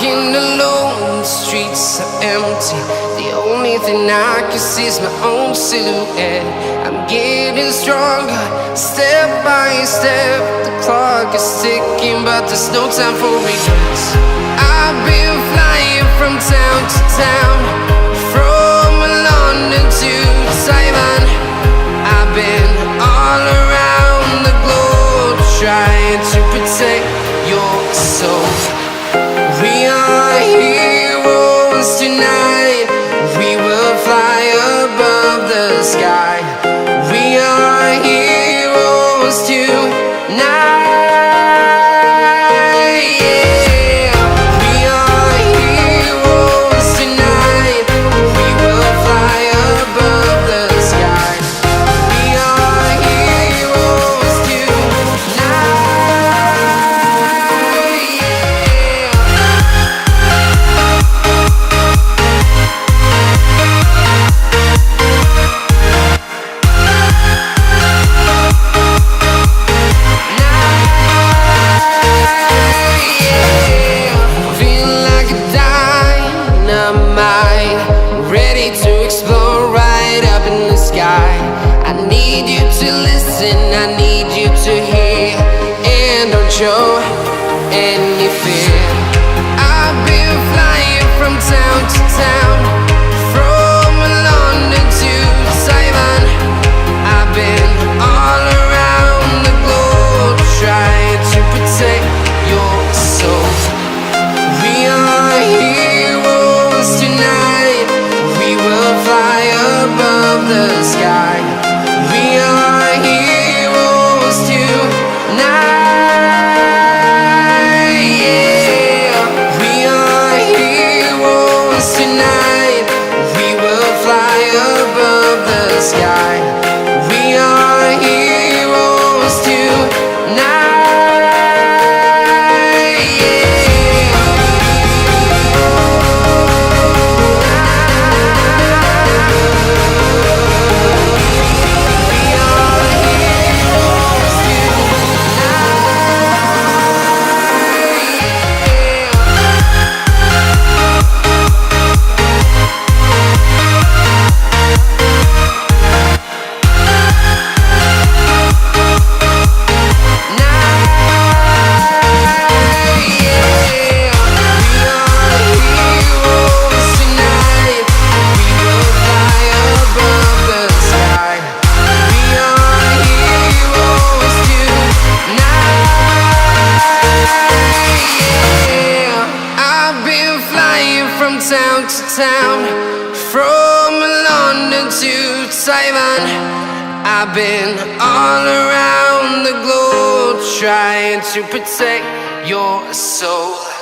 walking alone, the streets are empty. The only thing I can see is my own silhouette. I'm getting stronger, step by step. The clock is ticking, but there's no time for regrets. I've been flying from town to town, from London to Taiwan. I've been all around the globe, trying to protect your soul. We are heroes tonight. We will fly above the sky. We are heroes tonight. Yeah. We are heroes tonight. We will fly above the sky. We are heroes tonight. Ready to explore right up in the sky. I need you to listen, I need you to hear, and don't show any fear. I've been flying from town to town, from London to Taiwan. I've been all around the globe, trying to protect your soul. We are heroes tonight. We will fly above the sky. We are heroes tonight. Yeah. We are heroes tonight. We will fly above the sky. We are heroes tonight. Town to town, from London to Taiwan. I've been all around the globe, trying to protect your soul.